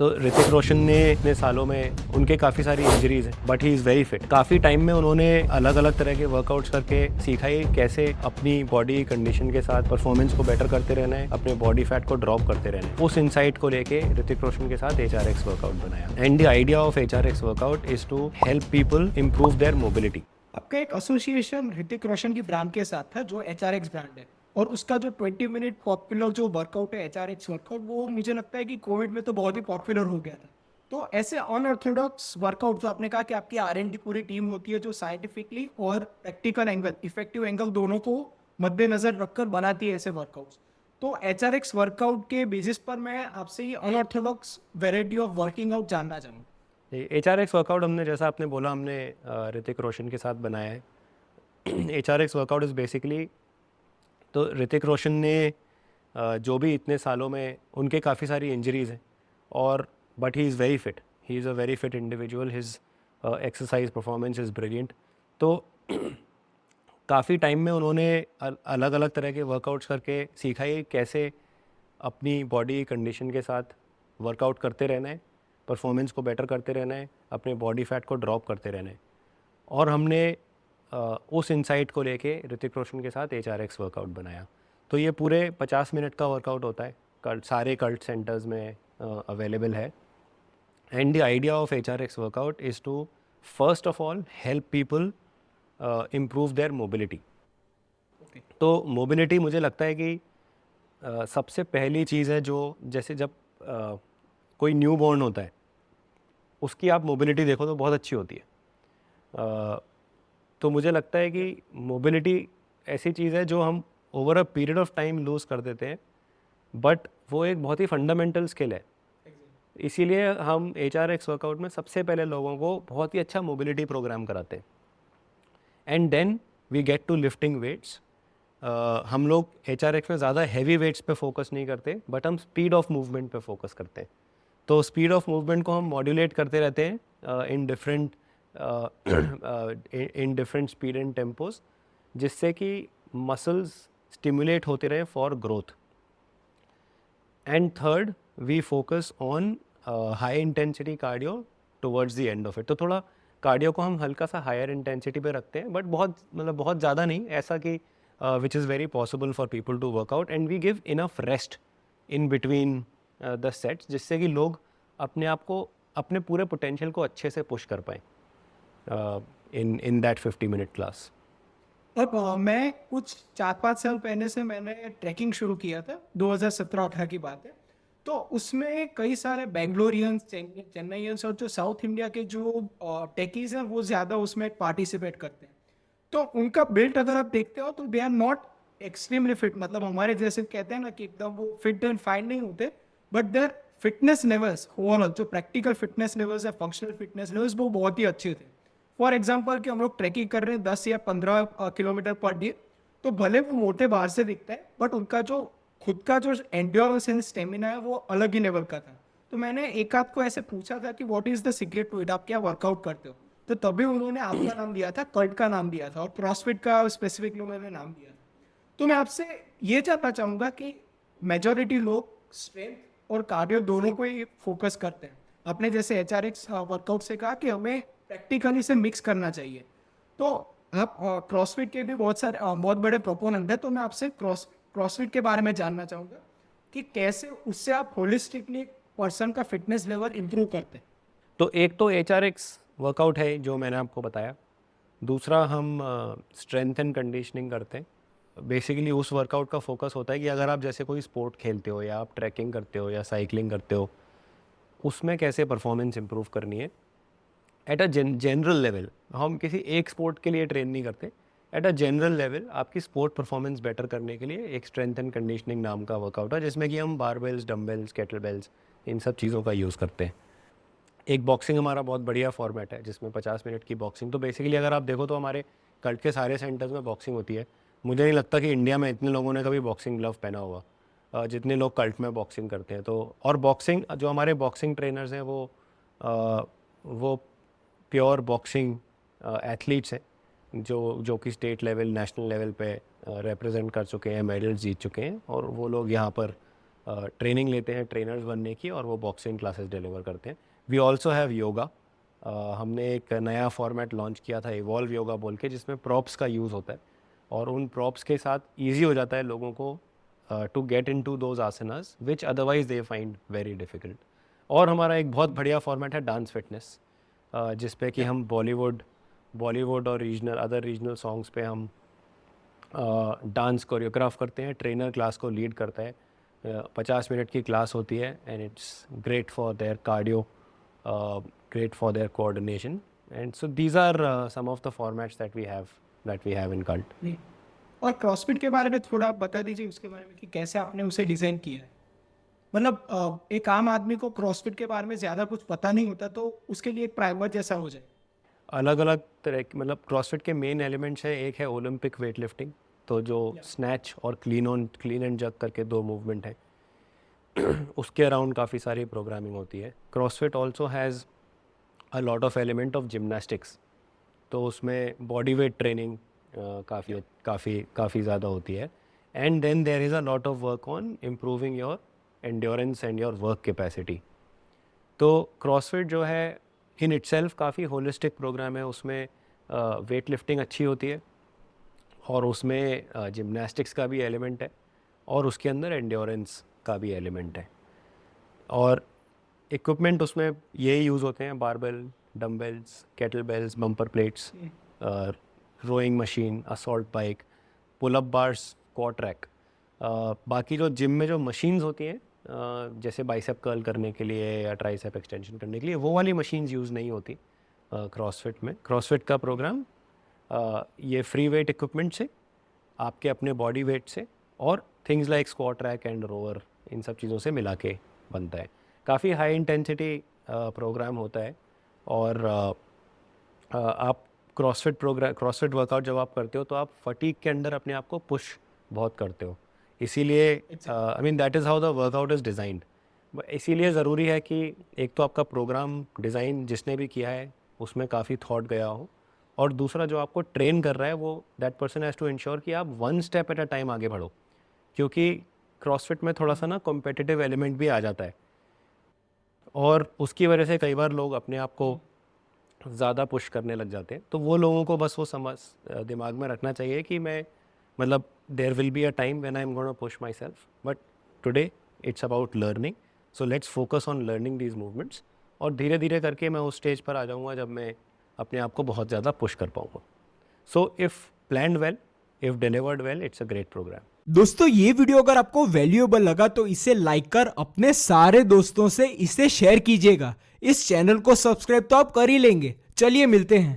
तो ऋतिक रोशन ने इतने सालों में उनके काफ़ी सारी इंजरीज हैं but he is very fit. काफ़ी टाइम में उन्होंने अलग अलग तरह के वर्कआउट्स करके सीखा है कैसे अपनी बॉडी कंडीशन के साथ परफॉर्मेंस को बेटर करते रहना है, अपने बॉडी फैट को ड्रॉप करते रहना है। उस इनसाइट को लेके ऋतिक रोशन के साथ HRX वर्कआउट बनाया and the idea of HRX workout is to help people improve their mobility. आपका एक एसोसिएशन ऋतिक रोशन की ब्रांड के साथ था जो HRX ब्रांड है, और उसका जो 20 मिनट पॉपुलर जो वर्कआउट है HRX वर्कआउट, वो मुझे लगता है कि कोविड में तो बहुत ही पॉपुलर हो गया था। तो ऐसे अनऑर्थोडॉक्स वर्कआउट जो आपने कहा कि आपकी R&D पूरी टीम होती है जो साइंटिफिकली और प्रैक्टिकल एंगल, इफेक्टिव एंगल दोनों को मद्देनजर रखकर बनाती है ऐसे वर्कआउट्स। तो HRX वर्कआउट के बेसिस पर मैं आपसे ये unorthodox variety of working out जानना चाहूँगा। HRX वर्कआउट हमने, जैसा आपने बोला, हमने ऋतिक रोशन के साथ बनाया है। HRX वर्कआउट इज़ बेसिकली, तो ऋतिक रोशन ने जो भी इतने सालों में उनके काफ़ी सारी इंजरीज हैं और but he is very fit, he is a very fit individual, his exercise performance is brilliant. तो काफ़ी टाइम में उन्होंने अलग अलग तरह के वर्कआउट्स करके सीखा है कैसे अपनी बॉडी कंडीशन के साथ वर्कआउट करते रहना है, परफॉर्मेंस को बेटर करते रहना है, अपने बॉडी फैट को ड्रॉप करते रहना है। और हमने उस इंसाइट को लेके ऋतिक रोशन के साथ HRX वर्कआउट बनाया। तो ये पूरे 50 मिनट का वर्कआउट होता है, सारे कल्ट सेंटर्स में अवेलेबल है। And the idea of HRX workout is to first of all help people improve their mobility. तो मोबिलिटी मुझे लगता है कि सबसे पहली चीज़ है, जो जैसे जब कोई न्यू बॉर्न होता है उसकी आप मोबिलिटी देखो तो बहुत अच्छी होती है। तो मुझे लगता है कि मोबिलिटी ऐसी चीज़ है जो हम over a period of time lose कर देते हैं, बट वो एक बहुत ही फंडामेंटल स्किल है। इसीलिए हम HRX वर्कआउट में सबसे पहले लोगों को बहुत ही अच्छा मोबिलिटी प्रोग्राम कराते हैं and then we get to lifting weights. हम लोग HRX में ज़्यादा हैवी वेट्स पे फोकस नहीं करते, बट हम स्पीड ऑफ मूवमेंट पे फोकस करते हैं। तो स्पीड ऑफ मूवमेंट को हम मॉड्यूलेट करते रहते हैं in different speed and tempos, जिससे कि मसल्स स्टिमुलेट होते रहे for growth. And third, we focus on high intensity cardio towards the end of it. तो थोड़ा कार्डियो को हम हल्का सा हायर इंटेंसिटी पे रखते हैं, बट बहुत ज़्यादा नहीं, ऐसा कि which is very possible for people to workout, and we give enough rest in between the sets, जिससे कि लोग अपने आप को, अपने पूरे पोटेंशियल को अच्छे से पुश कर पाएँ इन दैट 50 मिनट क्लास। अब मैं कुछ 4-5 साल पहले से मैंने ट्रैकिंग शुरू किया था, 2017-18 की बात है। तो उसमें कई सारे बेंगलोरियंस, चेन्नईयंस और जो साउथ इंडिया के जो टेकीज हैं वो ज़्यादा उसमें पार्टिसिपेट करते हैं। तो उनका बिल्ट अगर आप देखते हो तो they are not extremely fit, मतलब हमारे जैसे कहते हैं ना कि एकदम वो फिट एंड फाइन नहीं होते, but their fitness levels, overall जो प्रैक्टिकल फिटनेस लेवल्स है, फंक्शनल फिटनेस लेवल्स, वो बहुत ही अच्छे थे। फॉर एग्जाम्पल कि हम लोग ट्रैकिंग कर रहे हैं 10 या 15 किलोमीटर पर डे, तो भले वो मोटे बाहर से दिखते हैं, बट उनका जो खुद का जो एंड्योरेंस एंड स्टेमिना है वो अलग ही लेवल का था। तो मैंने एक आध को ऐसे पूछा था कि what is the secret to it, आप क्या वर्कआउट करते हो, तो तभी उन्होंने आपका नाम दिया था, कर्ट का नाम दिया था, और क्रॉसफिट का स्पेसिफिक उन्होंने नाम दिया था। तो मैं आपसे ये जानना चाहूँगा कि मेजॉरिटी लोग स्ट्रेंथ और कार्डियो दोनों को ही फोकस करते हैं। आपने जैसे HRX वर्कआउट से कहा कि हमें प्रैक्टिकली से मिक्स करना चाहिए। तो आप क्रॉसफिट के भी बहुत बड़े प्रोपोनेंट हैं, तो मैं आपसे क्रॉसफिट के बारे में जानना चाहूँगा कि कैसे उससे आप होलिस्टिकली पर्सन का फिटनेस लेवल इम्प्रूव करते हैं। तो एक तो HRX वर्कआउट है जो मैंने आपको बताया, दूसरा हम स्ट्रेंथ एंड कंडीशनिंग करते हैं। बेसिकली उस वर्कआउट का फोकस होता है कि अगर आप जैसे कोई स्पोर्ट खेलते हो या आप ट्रैकिंग करते हो या साइकिलिंग करते हो, उसमें कैसे परफॉर्मेंस इम्प्रूव करनी है एट अ जनरल लेवल। हम किसी एक स्पोर्ट के लिए ट्रेन नहीं करते, एट अ जनरल लेवल आपकी स्पोर्ट परफॉर्मेंस बेटर करने के लिए एक स्ट्रेंथ एंड कंडीशनिंग नाम का वर्कआउट है, जिसमें कि हम बारबेल्स, डम्बेल्स, केटलबेल्स, इन सब चीज़ों का यूज़ करते हैं। एक बॉक्सिंग हमारा बहुत बढ़िया फॉर्मेट है जिसमें 50 मिनट की बॉक्सिंग। तो बेसिकली अगर आप देखो तो हमारे कल्ट के सारे सेंटर्स में बॉक्सिंग होती है। मुझे नहीं लगता कि इंडिया में इतने लोगों ने कभी बॉक्सिंग ग्लव पहना होगा जितने लोग कल्ट में बॉक्सिंग करते हैं। तो और बॉक्सिंग, जो हमारे बॉक्सिंग ट्रेनर्स हैं वो प्योर बॉक्सिंग एथलीट्स हैं, जो कि स्टेट लेवल, नेशनल लेवल पे रिप्रेजेंट कर चुके हैं, मेडल्स जीत चुके हैं, और वो लोग यहाँ पर ट्रेनिंग लेते हैं ट्रेनर्स बनने की, और वो बॉक्सिंग क्लासेस डिलीवर करते हैं। We also have yoga. हमने एक नया फॉर्मेट लॉन्च किया था इवॉल्व योगा बोल के, जिसमें प्रॉप्स का यूज़ होता है, और उन प्रॉप्स के साथ ईजी हो जाता है लोगों को to get in to those asanas which otherwise they find very difficult. और हमारा एक बहुत बढ़िया फॉर्मेट है डांस फिटनेस, जिस पे कि हम बॉलीवुड और अदर रीजनल सॉन्ग्स पे हम डांस कोरियोग्राफ करते हैं। ट्रेनर क्लास को लीड करता है। 50 मिनट की क्लास होती है, and it's great for their cardio, great for their coordination. And so these are some of the formats that we have in Cult. नहीं। और क्रॉसफिट के बारे में थोड़ा बता दीजिए उसके बारे में कि कैसे आपने उसे डिज़ाइन किया है। मतलब एक आम आदमी को क्रॉसफिट के बारे में ज़्यादा कुछ पता नहीं होता, तो उसके लिए एक प्राइमर जैसा हो जाए। अलग अलग तरह की, मतलब क्रॉसफिट के मेन एलिमेंट्स है, एक है ओलंपिक वेट लिफ्टिंग, तो जो स्नैच और क्लीन एंड जग करके 2 मूवमेंट है, उसके अराउंड काफ़ी सारी प्रोग्रामिंग होती है। CrossFit also has a lot of element of gymnastics, तो उसमें बॉडी वेट ट्रेनिंग काफ़ी ज़्यादा होती है। And then there is a lot of work on improving your endurance and your work capacity. तो क्रॉसफिट जो है इन इटसेल्फ काफ़ी होलिस्टिक प्रोग्राम है। उसमें वेट लिफ्टिंग अच्छी होती है, और उसमें जिमनास्टिक्स का भी एलिमेंट है, और उसके अंदर एंड्योरेंस का भी एलिमेंट है। और इक्विपमेंट उसमें ये यूज़ होते हैं: barbell, dumbbells, kettle bells, bumper plates, rowing machine, assault bike, pull up bars, squat rack. बाकी जो जिम में जो मशीन्स होती हैं, जैसे बाइसेप कर्ल करने के लिए या ट्राइसेप एक्सटेंशन करने के लिए, वो वाली मशीन्स यूज़ नहीं होती क्रॉसफिट में। क्रॉसफिट का प्रोग्राम ये फ्री वेट इक्विपमेंट से, आपके अपने बॉडी वेट से, और things like squat rack and rower, इन सब चीज़ों से मिला के बनता है। काफ़ी हाई इंटेंसिटी प्रोग्राम होता है। और आप क्रॉसफिट वर्कआउट जब आप करते हो, तो आप फटीग के अंदर अपने आप को पुश बहुत करते हो। इसीलिए I mean that is how the workout is designed. इसीलिए ज़रूरी है कि एक तो आपका प्रोग्राम डिज़ाइन जिसने भी किया है उसमें काफ़ी थॉट गया हो, और दूसरा जो आपको ट्रेन कर रहा है वो that person has to ensure कि आप 1 स्टेप एट अ टाइम आगे बढ़ो, क्योंकि क्रॉसफिट में थोड़ा सा ना कॉम्पिटिटिव एलिमेंट भी आ जाता है, और उसकी वजह से कई बार लोग अपने आप को ज़्यादा पुश करने लग जाते हैं। तो वो लोगों को बस वो दिमाग में रखना चाहिए कि मैं, मतलब there will be a time when I am gonna push myself, but today it's about learning, so let's focus on learning these movements. और धीरे धीरे करके मैं उस स्टेज पर आ जाऊँगा जब मैं अपने आप को बहुत ज़्यादा पुश कर पाऊँगा। So if planned well, if delivered well, it's a great programme. दोस्तों, ये वीडियो अगर आपको वैल्यूएबल लगा तो इसे लाइक कर अपने सारे दोस्तों से इसे शेयर कीजिएगा। इस चैनल को सब्सक्राइब तो आप कर ही लेंगे। चलिए मिलते हैं।